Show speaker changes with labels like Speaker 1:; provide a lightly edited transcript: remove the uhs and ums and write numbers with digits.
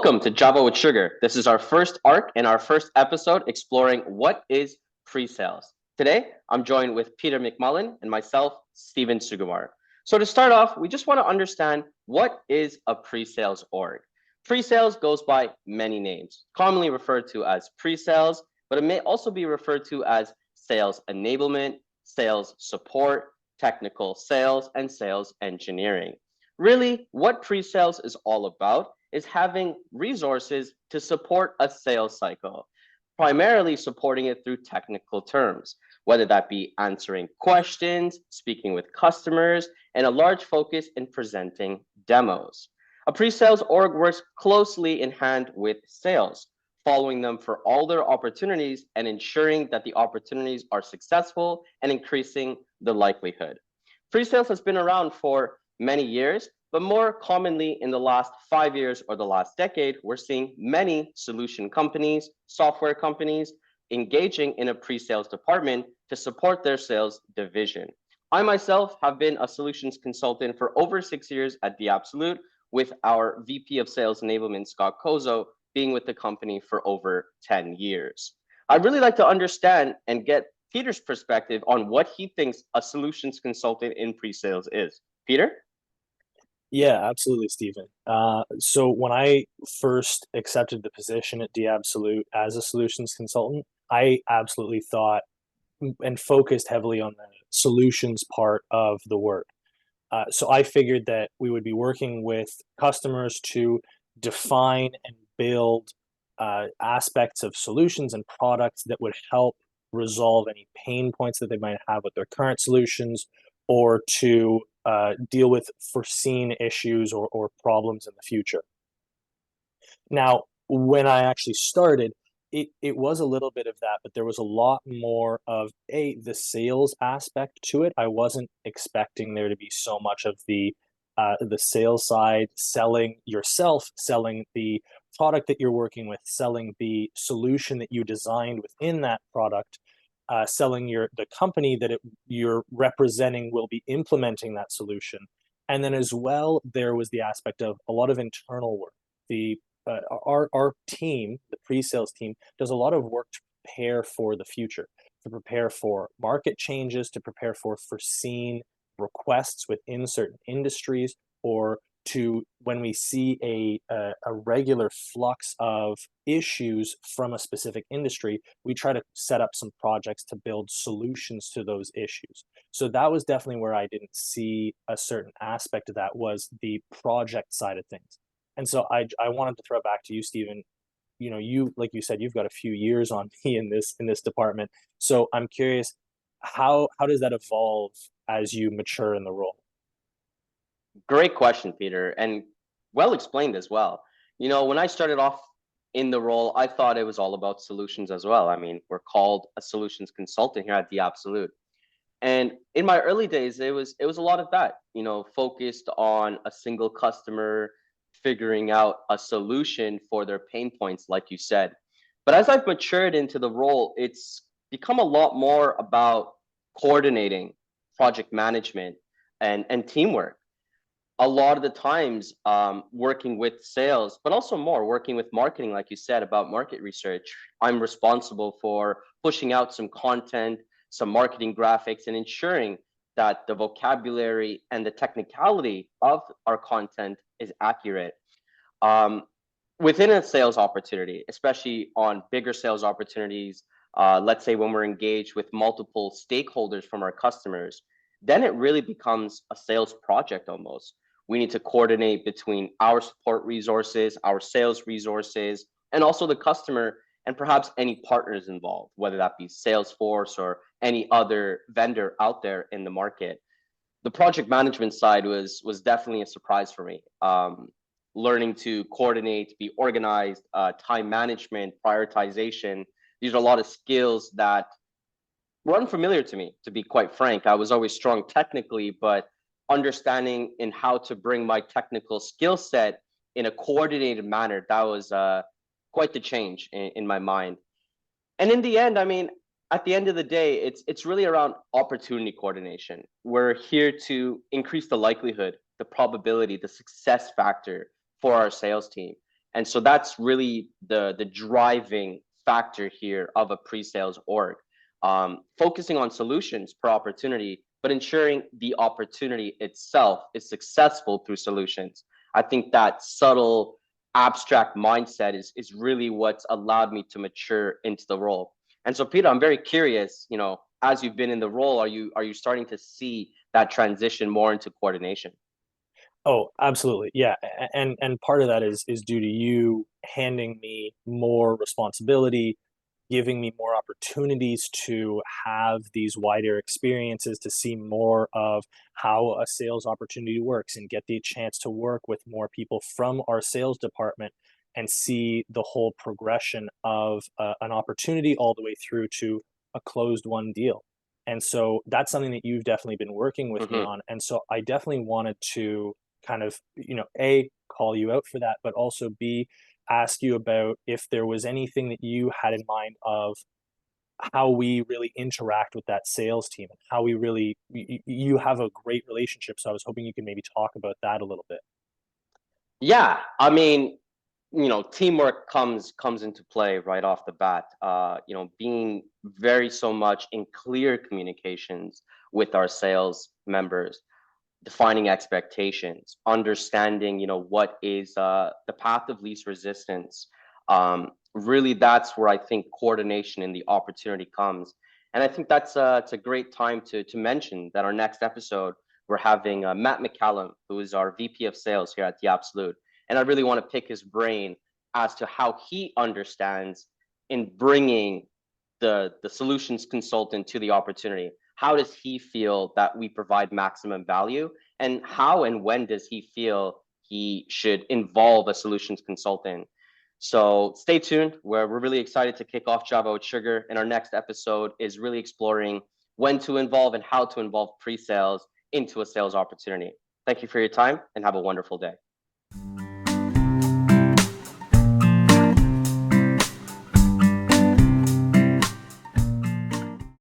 Speaker 1: Welcome to Java with Sugar. This is our first arc and our first episode exploring what is pre-sales. Today, I'm joined with Peter McMullan and myself, Steven Sugumar. So to start off, we just want to understand what is a pre-sales org. Pre-sales goes by many names, commonly referred to as pre-sales, but it may also be referred to as sales enablement, sales support, technical sales, and sales engineering. Really, what pre-sales is all about is having resources to support a sales cycle, primarily supporting it through technical terms, whether that be answering questions, speaking with customers, and a large focus in presenting demos. A pre-sales org works closely in hand with sales, following them for all their opportunities and ensuring that the opportunities are successful and increasing the likelihood. Pre-sales has been around for many years, but more commonly in the last 5 years or the last decade, we're seeing many solution companies, software companies engaging in a pre-sales department to support their sales division. I myself have been a solutions consultant for over 6 years at Diabsolut, with our VP of Sales Enablement, Scott Kozo, being with the company for over 10 years. I'd really like to understand and get Peter's perspective on what he thinks a solutions consultant in pre-sales is. Peter?
Speaker 2: Yeah, absolutely, Stephen. So when I first accepted the position at Diabsolut as a solutions consultant, I absolutely thought and focused heavily on the solutions part of the work. So I figured that we would be working with customers to define and build aspects of solutions and products that would help resolve any pain points that they might have with their current solutions, or to deal with foreseen issues or problems in the future. Now, when I actually started, it was a little bit of that, but there was a lot more of the sales aspect to it. I wasn't expecting there to be so much of the sales side, selling yourself, selling the product that you're working with, selling the solution that you designed within that product, selling the company that you're representing will be implementing that solution. And then as well, there was the aspect of a lot of internal work. Our team, the pre-sales team, does a lot of work to prepare for the future, to prepare for market changes, to prepare for foreseen requests within certain industries, or to when we see a regular flux of issues from a specific industry, we try to set up some projects to build solutions to those issues. So that was definitely where I didn't see a certain aspect of that, was the project side of things. And so I wanted to throw it back to you, Stephen. You know, like you said, you've got a few years on me in this department. So I'm curious, how does that evolve as you mature in the role?
Speaker 1: Great question, Peter, and well explained as well. You know, when I started off in the role, I thought it was all about solutions as well. I mean, we're called a solutions consultant here at the Absolute. And in my early days, it was a lot of that, you know, focused on a single customer, figuring out a solution for their pain points, like you said. But as I've matured into the role, it's become a lot more about coordinating, project management, and teamwork. A lot of the times, working with sales, but also more working with marketing, like you said, about market research. I'm responsible for pushing out some content, some marketing graphics, and ensuring that the vocabulary and the technicality of our content is accurate. Um, Within a sales opportunity, especially on bigger sales opportunities, let's say when we're engaged with multiple stakeholders from our customers, then it really becomes a sales project almost. We need to coordinate between our support resources, our sales resources, and also the customer, and perhaps any partners involved, whether that be Salesforce or any other vendor out there in the market. The project management side was definitely a surprise for me. Learning to coordinate, be organized, time management, prioritization. These are a lot of skills that were unfamiliar to me, to be quite frank. I was always strong technically, but understanding in how to bring my technical skill set in a coordinated manner, that was quite the change in my mind. And in the end, I mean, at the end of the day, it's really around opportunity coordination. We're here to increase the likelihood, the probability, the success factor for our sales team. And so that's really the driving factor here of a pre-sales org. Focusing on solutions per opportunity, but ensuring the opportunity itself is successful through solutions. I think that subtle, abstract mindset is really what's allowed me to mature into the role. And so, Peter, I'm very curious. As you've been in the role, are you starting to see that transition more into coordination?
Speaker 2: Oh, absolutely. Yeah. And part of that is due to you handing me more responsibility, giving me more opportunities to have these wider experiences, to see more of how a sales opportunity works and get the chance to work with more people from our sales department and see the whole progression of an opportunity all the way through to a closed one deal. And so that's something that you've definitely been working with me
Speaker 1: Hmm.
Speaker 2: on. And so I definitely wanted to kind of, A, call you out for that, but also B, ask you about if there was anything that you had in mind of how we really interact with that sales team and how we really you have a great relationship. So I was hoping you could maybe talk about that a little bit.
Speaker 1: Yeah, I mean, teamwork comes into play right off the bat. Being very so much in clear communications with our sales members, defining expectations, understanding, what is the path of least resistance. Really, that's where I think coordination and the opportunity comes. And I think it's a great time to mention that our next episode, we're having Matt McCallum, who is our VP of Sales here at Diabsolut. And I really want to pick his brain as to how he understands in bringing the solutions consultant to the opportunity. How does he feel that we provide maximum value? And how and when does he feel he should involve a solutions consultant? So stay tuned. We're really excited to kick off Java with Sugar. And our next episode is really exploring when to involve and how to involve pre-sales into a sales opportunity. Thank you for your time and have a wonderful day.